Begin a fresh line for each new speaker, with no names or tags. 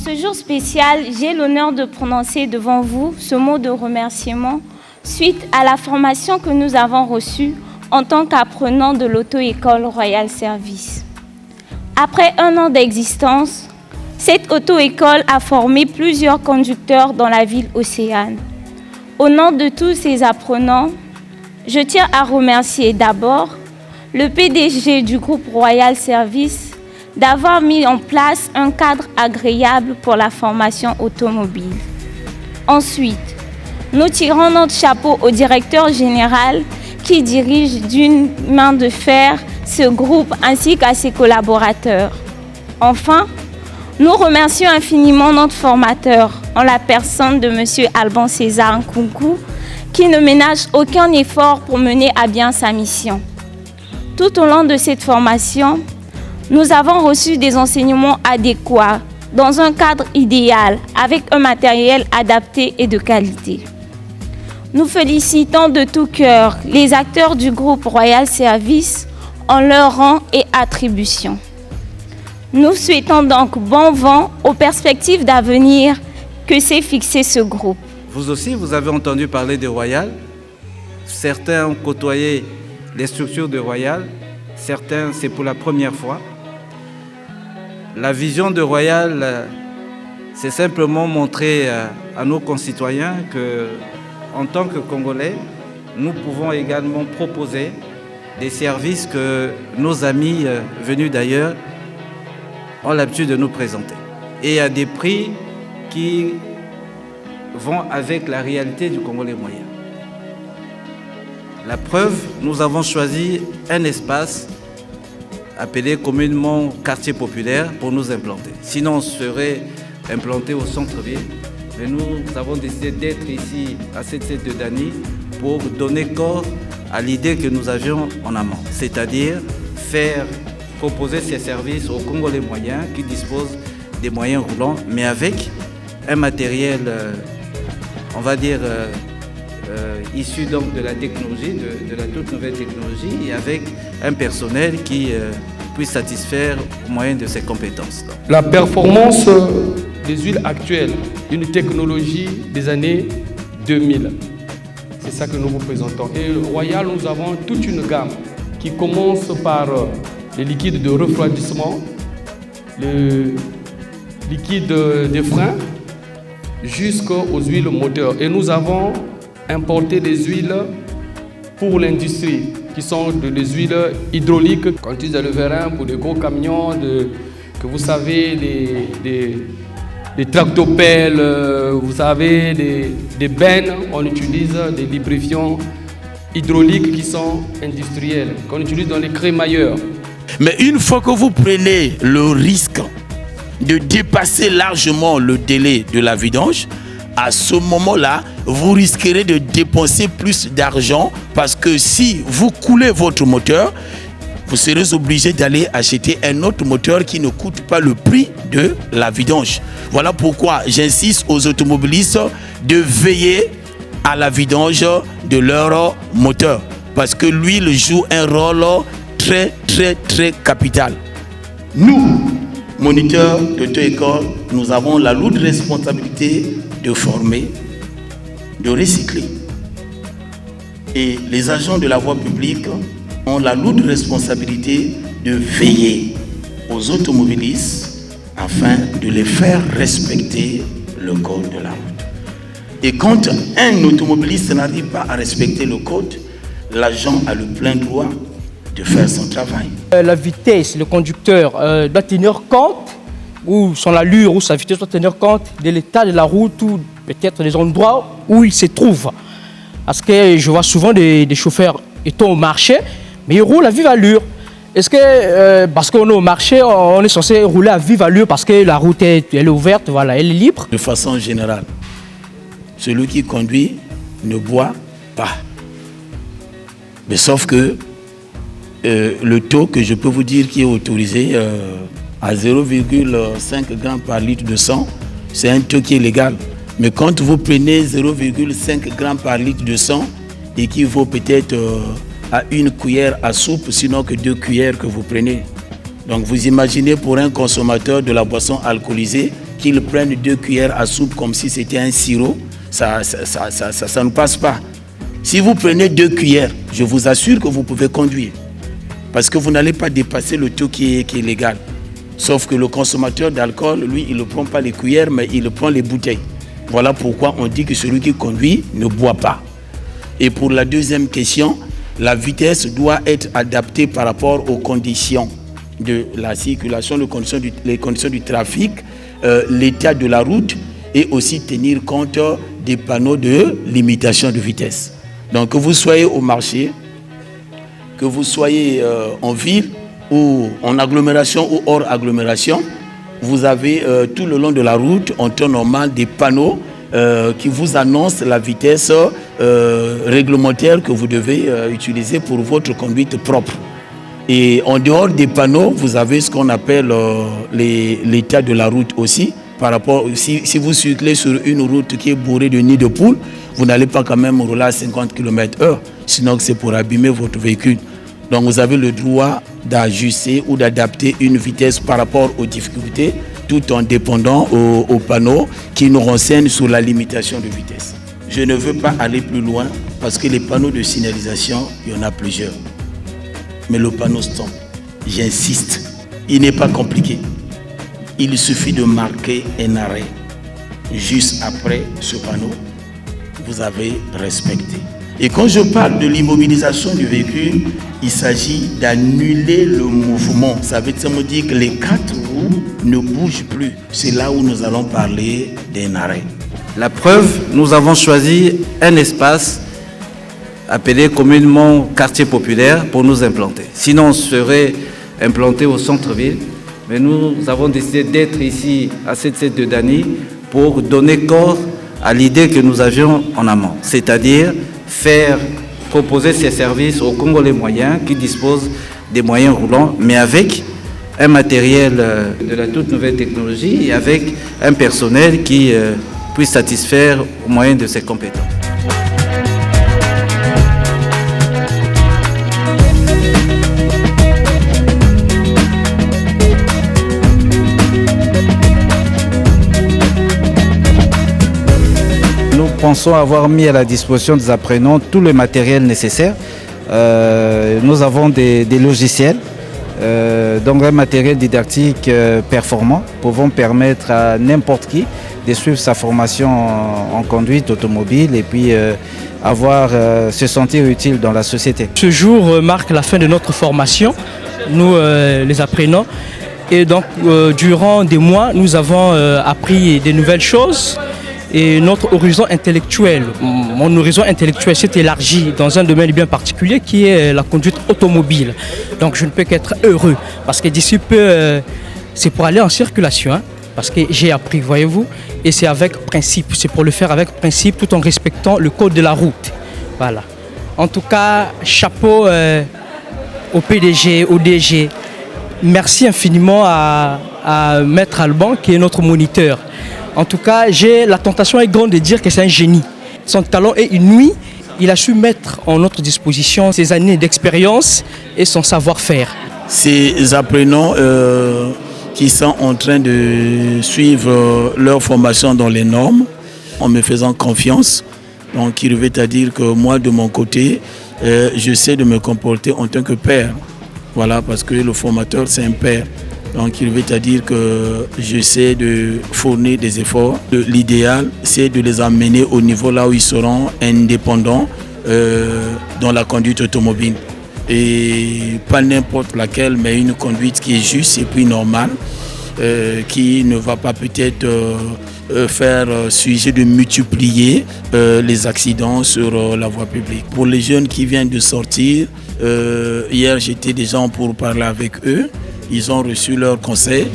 ce jour spécial, j'ai l'honneur de prononcer devant vous ce mot de remerciement suite à la formation que nous avons reçue en tant qu'apprenants de l'auto-école Royal Service. Après 1 an d'existence, cette auto-école a formé plusieurs conducteurs dans la ville Océane. Au nom de tous ces apprenants, je tiens à remercier d'abord le PDG du groupe Royal Service d'avoir mis en place un cadre agréable pour la formation automobile. Ensuite, nous tirons notre chapeau au directeur général qui dirige d'une main de fer ce groupe ainsi qu'à ses collaborateurs. Enfin, nous remercions infiniment notre formateur en la personne de M. Alban César Nkunku qui ne ménage aucun effort pour mener à bien sa mission. Tout au long de cette formation, nous avons reçu des enseignements adéquats dans un cadre idéal avec un matériel adapté et de qualité. Nous félicitons de tout cœur les acteurs du groupe Royal Service en leur rang et attribution. Nous souhaitons donc bon vent aux perspectives d'avenir que s'est fixé ce groupe.
Vous aussi, vous avez entendu parler de Royal. Certains ont côtoyé les structures de Royal. Certains, c'est pour la première fois. La vision de Royal, c'est simplement montrer à nos concitoyens que, en tant que Congolais, nous pouvons également proposer des services que nos amis venus d'ailleurs ont l'habitude de nous présenter. Et à des prix qui vont avec la réalité du Congolais moyen. La preuve, nous avons choisi un espace appelé communément quartier populaire pour nous implanter. Sinon, on serait implanté au centre-ville. Mais nous avons décidé d'être ici à cette de Dani pour donner corps à l'idée que nous avions en amont. C'est-à-dire proposer ces services aux Congolais moyens qui disposent des moyens roulants, mais avec un matériel, on va dire, issu donc de la technologie, de la toute nouvelle technologie, et avec un personnel qui puisse satisfaire au moyen de ses compétences.
La performance des huiles actuelles, une technologie des années 2000. C'est ça que nous vous présentons. Et Royal, nous avons toute une gamme qui commence par les liquides de refroidissement, les liquides de frein, jusqu'aux huiles moteurs. Et nous avons importé des huiles pour l'industrie, qui sont des huiles hydrauliques qu'on utilise dans le vérin pour des gros camions, que vous savez, des tractopelles, vous savez, des bennes. On utilise des lubrifiants hydrauliques qui sont industriels, qu'on utilise dans les crémailleurs.
Mais une fois que vous prenez le risque de dépasser largement le délai de la vidange, à ce moment-là, vous risquerez de dépenser plus d'argent parce que si vous coulez votre moteur, vous serez obligé d'aller acheter un autre moteur qui ne coûte pas le prix de la vidange. Voilà pourquoi j'insiste aux automobilistes de veiller à la vidange de leur moteur parce que l'huile joue un rôle très capital. Nous, moniteurs d'auto-école, nous avons la lourde responsabilité de former, de recycler. Et les agents de la voie publique ont la lourde responsabilité de veiller aux automobilistes afin de les faire respecter le code de la route. Et quand un automobiliste n'arrive pas à respecter le code, l'agent a le plein droit de faire son travail.
La vitesse, le conducteur doit tenir compte, ou son allure, ou sa vitesse doit tenir compte de l'état de la route, ou peut-être des endroits où il se trouve. Parce que je vois souvent des chauffeurs étant au marché, mais ils roulent à vive allure. Est-ce que, parce qu'on est au marché, on est censé rouler à vive allure parce que la route elle est ouverte, voilà, elle est libre?
De façon générale, celui qui conduit ne boit pas. Mais sauf que le taux que je peux vous dire qui est autorisé à 0,5 grammes par litre de sang, c'est un taux qui est légal. Mais quand vous prenez 0,5 grammes par litre de sang, équivaut peut-être à une cuillère à soupe, sinon que 2 cuillères que vous prenez. Donc vous imaginez pour un consommateur de la boisson alcoolisée qu'ils prennent 2 cuillères à soupe comme si c'était un sirop, ça ne passe pas. Si vous prenez 2 cuillères, je vous assure que vous pouvez conduire. Parce que vous n'allez pas dépasser le taux qui est légal. Sauf que le consommateur d'alcool, lui, il ne prend pas les cuillères, mais il prend les bouteilles. Voilà pourquoi on dit que celui qui conduit ne boit pas. Et pour la deuxième question, la vitesse doit être adaptée par rapport aux conditions de la circulation, les conditions du trafic, l'état de la route et aussi tenir compte des panneaux de limitation de vitesse. Donc que vous soyez au marché, que vous soyez en ville ou en agglomération ou hors agglomération, vous avez tout le long de la route, en temps normal, des panneaux qui vous annoncent la vitesse réglementaire que vous devez utiliser pour votre conduite propre. Et en dehors des panneaux, vous avez ce qu'on appelle l'état de la route aussi. Par rapport, si vous circulez sur une route qui est bourrée de nids de poules, vous n'allez pas quand même rouler à 50 km/h, sinon c'est pour abîmer votre véhicule. Donc vous avez le droit d'ajuster ou d'adapter une vitesse par rapport aux difficultés, tout en dépendant aux panneaux qui nous renseignent sur la limitation de vitesse. Je ne veux pas aller plus loin parce que les panneaux de signalisation, il y en a plusieurs. Mais le panneau stop, j'insiste, il n'est pas compliqué. Il suffit de marquer un arrêt. Juste après ce panneau, vous avez respecté. Et quand je parle de l'immobilisation du véhicule, il s'agit d'annuler le mouvement. Ça veut dire que les 4 roues ne bougent plus. C'est là où nous allons parler d'un arrêt.
La preuve, nous avons choisi un espace appelé communément quartier populaire pour nous implanter. Sinon, on serait implanté au centre-ville. Mais nous avons décidé d'être ici à cette de Dani pour donner corps à l'idée que nous avions en amont, c'est-à-dire proposer ces services aux Congolais moyens qui disposent des moyens roulants, mais avec un matériel de la toute nouvelle technologie et avec un personnel qui puisse satisfaire au moyen de ses compétences. Nous pensons avoir mis à la disposition des apprenants tout le matériel nécessaire. Nous avons des logiciels, donc un matériel didactique performant, pouvant permettre à n'importe qui de suivre sa formation en conduite automobile et puis se sentir utile dans la société.
Ce jour marque la fin de notre formation, nous les apprenants. Et donc durant des mois, nous avons appris de nouvelles choses. Et notre horizon intellectuel, mon horizon intellectuel s'est élargi dans un domaine bien particulier qui est la conduite automobile. Donc je ne peux qu'être heureux parce que d'ici peu, c'est pour aller en circulation, hein, parce que j'ai appris, voyez-vous, et c'est avec principe, c'est pour le faire avec principe tout en respectant le code de la route. Voilà. En tout cas, chapeau au PDG, au DG. Merci infiniment à Maître Alban qui est notre moniteur. En tout cas, la tentation est grande de dire que c'est un génie. Son talent est inouï. Il a su mettre en notre disposition ses années d'expérience et son savoir-faire.
Ces apprenants qui sont en train de suivre leur formation dans les normes, en me faisant confiance. Donc, il veut dire que moi, de mon côté, je sais de me comporter en tant que père. Voilà, parce que le formateur, c'est un père. Donc, il veut dire que j'essaie de fournir des efforts. L'idéal, c'est de les amener au niveau là où ils seront indépendants dans la conduite automobile. Et pas n'importe laquelle, mais une conduite qui est juste et puis normale, qui ne va pas peut-être faire sujet de multiplier les accidents sur la voie publique. Pour les jeunes qui viennent de sortir, hier j'étais déjà pour parler avec eux. Ils ont reçu leurs conseils.